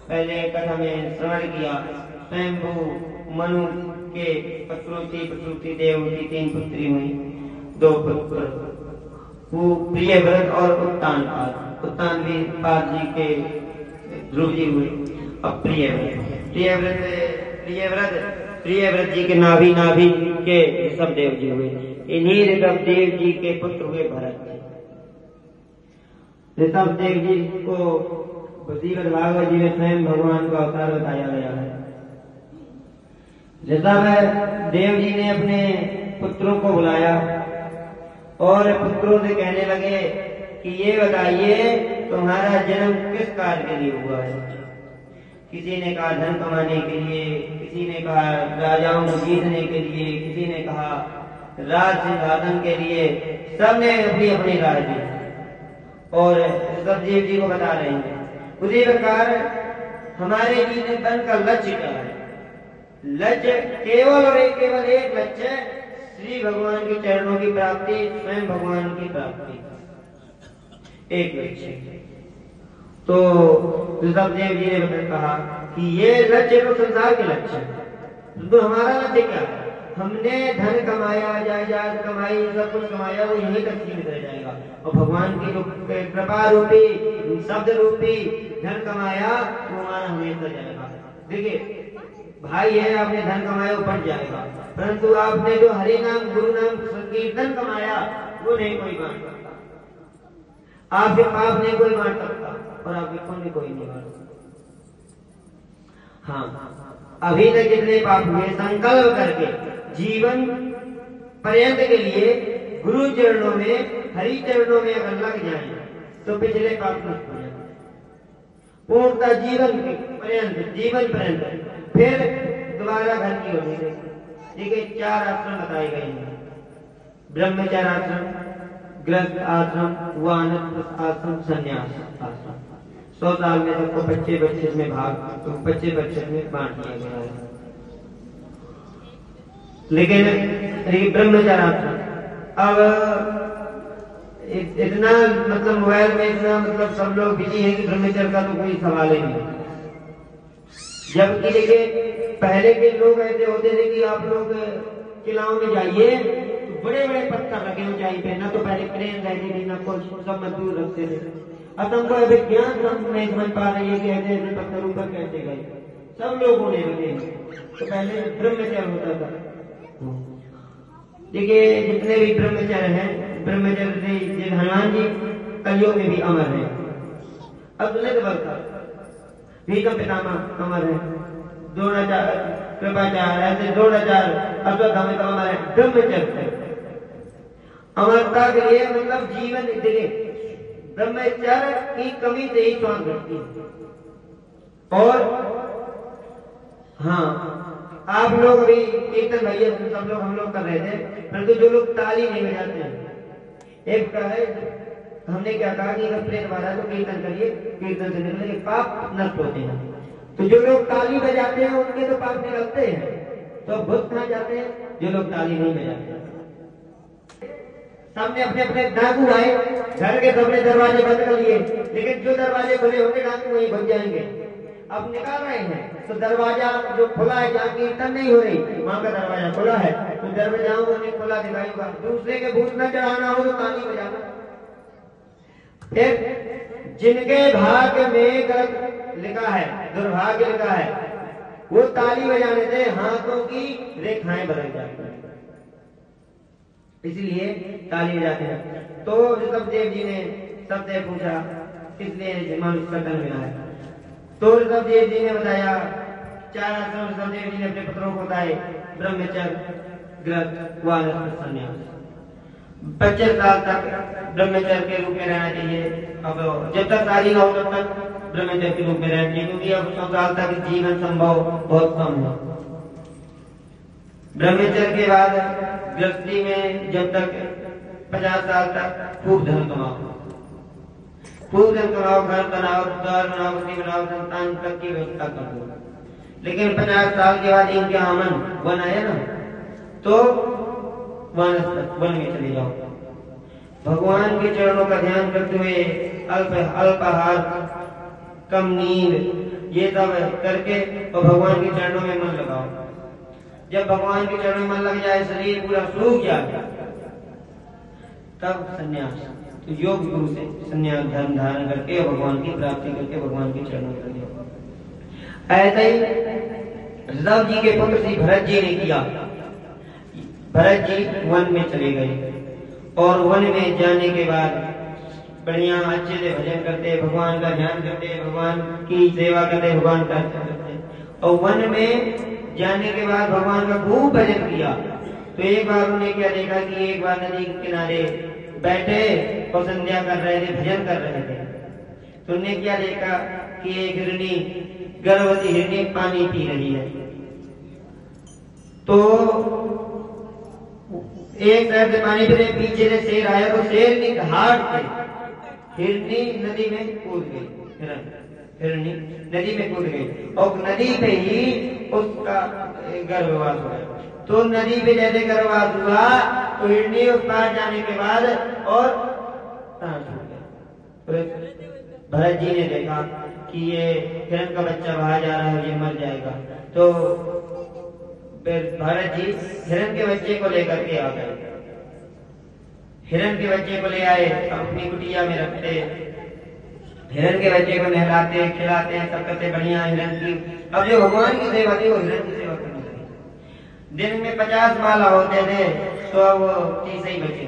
पहले कथा में श्रवण किया। स्वयंभू मनु के प्रसूति देव की 3 पुत्री हुई, 2 पुत्र, वो प्रियव्रत और उत्तान भी पाद जी के ध्रुव जी हुए। अब प्रियव्रत जी के नाभि के ऋषभ देव जी हुए। इन्हीं ऋषभ देव जी के पुत्र हुए भरत जी। ऋषभ देव जी को श्रीमद् भागवत जी में स्वयं भगवान का अवतार बताया गया है। ऋषभ देव जी ने अपने पुत्रों को बुलाया और पुत्रों से कहने लगे कि ये बताइए तुम्हारा जन्म किस कार्य के लिए हुआ है। किसी ने कहा धन कमाने के लिए, किसी ने कहा राजाओं को जीतने के लिए, किसी ने कहा राज सिंहासन के लिए, सबने अपनी अपनी राय दी और ऋषभदेव जी को बता रहे हैं। उसी प्रकार हमारे जीवन का लक्ष्य क्या है? लक्ष्य केवल और केवल एक लक्ष्य है, श्री भगवान के चरणों की प्राप्ति, स्वयं भगवान की प्राप्ति, एक लक्ष्य। तो ऋषभदेव जी ने कहा कि ये लक्ष्य तो संसार के लक्ष्य है, तो हमारा लक्ष्य क्या है? हमने धन कमाया, जायदाद कमाई, सब कुछ कमाया, वो यहीं तक सीमित रह जाएगा। और भगवान की जो कृपा रूपी, शब्द रूपी धन कमाया वो हमारा हमेशा जाएगा। देखिए भाई है, आपने धन कमाया वो बढ़ जाएगा, परंतु आपने जो हरि नाम गुरु नाम संकीर्तन कमाया वो नहीं कोई बांट सकता। आपके पाप नहीं कोई बांट सकता और आपके पुण्य कोई नहीं बांट सकता। हाँ, अभी तक जितने पाप हुए संकल्प करके जीवन पर्यंत के लिए गुरु चरणों में, हरि चरणों में अगर लग जाए तो पिछले पाप नष्ट हो जाए पूर्णतः जीवन पर्यंत। फिर दोबारा घर की ओर देखिए 4 आश्रम बताए गए हैं, ब्रह्मचर्य आश्रम, गृहस्थ आश्रम, वानप्रस्थ आश्रम, संन्यास आश्रम। 100 साल में सबको 25 में भाग, तो 25 में बांट दिया गया है। लेकिन ब्रह्मचर्य आश्रम अब इतना मतलब मोबाइल में इतना मतलब सब लोग बिजी हैं कि ब्रह्मचर्य का तो कोई सवाल ही नहीं। जबकि देखिए पहले के लोग ऐसे होते थे कि आप लोग किलाओं में जाइए तो बड़े बड़े पत्थर लगे ऊंचाई पे, ना तो पहले क्रेन रहती थी, ना कुछ, सब मजदूर रखते थे। अब तुमको विज्ञान हम नहीं समझ पा रही है कि ऐसे ऐसे पत्थर ऊपर कैसे गए, सब लोग होने लगे। तो पहले ब्रह्मचर्य होता था। देखिए जितने भी ब्रह्मचर्य हैं, ब्रह्मचर्य से हनुमान जी कलयुग में भी अमर है। अतुलित बल का भीष्म पितामह अमर है, द्रोणाचार्य, कृपाचार्य, ऐसे द्रोणाचार्य, अश्वत्थामा तो अमर है। ब्रह्मचर्य अमरता के लिए मतलब जीवन, देखिए ब्रह्मचर्य की कमी से ही श्वास घटती है। और हाँ, आप लोग अभी कीर्तन भैया सब लोग हम लोग कर रहे थे, परंतु जो लोग ताली नहीं बजाते हैं, एक है हमने क्या कहा कि अगर प्रेत बाधा तो कीर्तन करिए, कीर्तन से निकले पाप नष्ट होते हैं। तो जो लोग ताली बजाते हैं उनके तो पाप निकलते हैं, तो भूत कहाँ जाते हैं? जो लोग ताली नहीं बजाते। सबने अपने अपने डाकू आए, घर के सबने दरवाजे बंद कर लिए, लेकिन जो दरवाजे खुले होंगे डाकू वहीं घुस जाएंगे। अब निकाल रहे हैं तो दरवाजा जो खुला है, जहाँ कीर्तन नहीं हो रही वहां का दरवाजा खुला है, तो दरवाजाओं को नहीं खुला दिखाई होगा। दूसरे के भूत न चढ़ाना हो तो ताली बजाना। फिर जिनके भाग्य में गलत लिखा है, दुर्भाग्य लिखा है, वो ताली बजाने से हाथों की रेखाएं बदल जाती हैं, इसलिए ताली बजाते हैं। तो ऋषभदेव जी ने सबसे पूछा किसलिए मनुष्य का जन्म मिला है? तो ऋषभदेव जी ने बताया 4 आश्रम ऋषभदेव जी ने अपने पुत्रों को बताए, ब्रह्मचर्य, गृहस्थ, वानप्रस्थ, संन्यास। 25 साल तक ब्रह्मचर्य के रूप में रहना चाहिए। अब जब तक शादी ना हो तब तक ब्रह्मचर्य के रूप में रहना चाहिए, क्योंकि अब 100 साल तक जीवन संभव बहुत कम है। ब्रह्मचर्य के बाद गृहस्थी में जब तक 50 साल तक खूब धन कमाओ, खूब धन कमाओ, घर बनाओ, द्वार बनाओ, बस्ती बनाओ, संतान तक की व्यवस्था कर दो। लेकिन 50 साल के बाद इनके आमन वन आया ना, तो वन में चले जाओ। भगवान के चरणों का ध्यान करते हुए अल्पाहार कम नींद, ये सब करके और भगवान के चरणों में मन लगाओ। जब भगवान के चरणों में मन लग जाए, शरीर पूरा सूख जाए, तब संन्यास। तो योग गुरु से संन्यास धर्म धारण करके और भगवान की प्राप्ति करके भगवान के चरणों में लगे। ऐसे ही ऋषभ जी के पुत्र श्री भरत जी ने किया। भरत जी वन में चले गए और वन में जाने के बाद बढ़िया अच्छे से भजन करते, भगवान का ध्यान करते, भगवान की सेवा करते, भगवान का करते। और वन में जाने के बाद भगवान का खूब भजन किया। तो एक बार उन्होंने क्या देखा कि एक बार नदी के किनारे बैठे और संध्या कर रहे थे, भजन कर रहे थे। तो उन्होंने क्या देखा कि एक हिरनी, गर्भवती हिरनी पानी पी रही है। तो एक साइड से पानी पी रहे, पीछे से शेर आया तो शेर ने घाट पे हिरनी नदी में कूद गई। हिरनी नदी में कूद गई और नदी पे ही उसका गर्भवास हुआ। तो नदी पे जैसे गर्भवास हुआ तो हिरनी उस पार जाने के बाद और भरत जी ने देखा कि ये हिरण का बच्चा बाहर जा रहा है, ये मर जाएगा। तो फिर भरत जी हिरण के बच्चे को लेकर के आ गए। हिरण के बच्चे को ले आए, अपनी कुटिया में रखते, हिरण के बच्चे को नहलाते, खिलाते, सब करते बढ़िया हिरण की। अब जो भगवान की सेवा थी वो हिरण की सेवा करने लगे। दिन में 50 माला होते थे तो अब 30 ही बचे।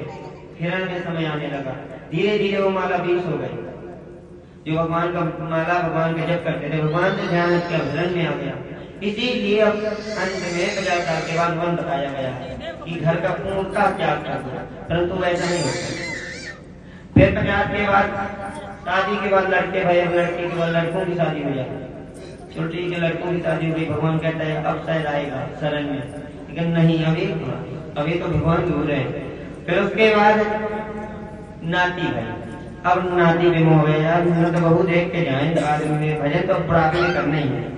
हिरण में समय आने लगा, धीरे धीरे वो माला 20 हो गई। जो भगवान का माला भगवान का जप करते थे, भगवान से ध्यान कर हिरण में आ गया। इसीलिए अब अंत में 50 साल के बाद वन बताया गया है कि घर का पूर्णता त्याग कर दो, परंतु ऐसा नहीं होता। फिर 50 के बाद शादी के बाद लड़के भाई, लड़के के बाद लड़कों की शादी हो जाती। छोटी के लड़कों की शादी हो गई। भगवान कहता है अब शायद आएगा शरण में, लेकिन नहीं, अभी तो भगवान दूर है। फिर उसके बाद नाती भाई, अब नाती भी हो गए यार, तो बहू देख के जाए आदमी में भजन तो बुढ़ापे में करना ही है।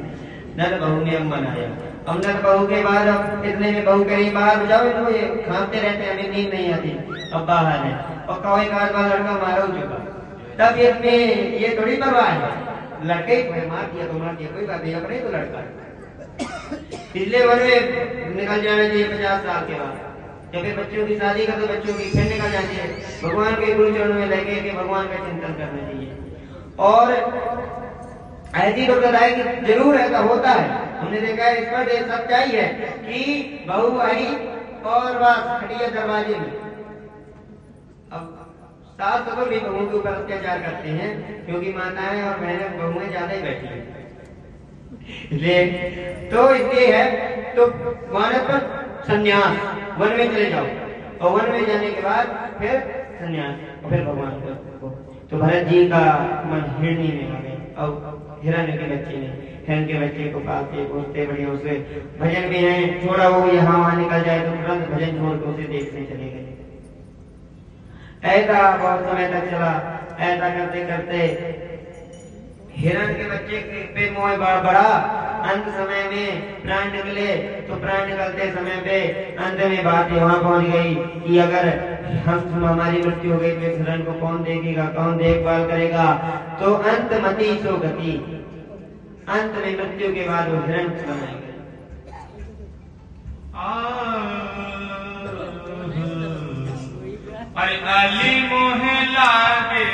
नर बहू ने अब मनाया। अब नर बहू के बाद अब इतने में बहू कहीं बाहर जाओ, तो ये खाते रहते, हमें नींद नहीं आती, अब बाहर है और कौन का लड़का मारा चुका। तब इसमें ये थोड़ी परवाह है, लड़के ही मार दिया तो मार दिया, कोई बात नहीं, अपने तो लड़का। पिछले वन में निकल जाना चाहिए 50 साल के बाद। जब फिर बच्चों की शादी कर तो बच्चों की फिर निकल जाती है। भगवान के गुरु चरणों में लगे कि भगवान का चिंतन करना चाहिए। और ऐसी तो बताया कि जरूर ऐसा होता है, हमने देखा है। इस पर सच्चाई है कि बहू आई और बस खड़ी दरवाजे में। अब सास ससुर भी बहुओं के ऊपर अत्याचार करते हैं, क्योंकि माताएं और बहनें बहुएं ज्यादा ही बैठी हैं। तो इसलिए है तो वानर संन्यास, वन में चले जाओ और वन में जाने के बाद फिर संन्यास और फिर भगवान को। तो भरत जी का मन हिरनी में आ गए और हिरण के बच्चे ने हिरण के बच्चे को पालते पोसते बढ़िया, उसे भजन भी है, थोड़ा वो यहाँ वहां निकल जाए तो तुरंत भजन छोड़ के उसे देखने चले गए। ऐसा बहुत समय तक चला। ऐसा करते करते हिरण के बच्चे पे मोह बढ़ा। अंत समय में प्राण निकले, तो प्राण निकलते समय पे अंत में बात यहाँ पहुंच गई कि अगर हम हमारी मृत्यु हो गई तो हिरण को कौन देखेगा, कौन देखभाल करेगा। तो अंत मति सो गति, अंत में मृत्यु के बाद वो हिरण बनाएंगे। अली मोह लागे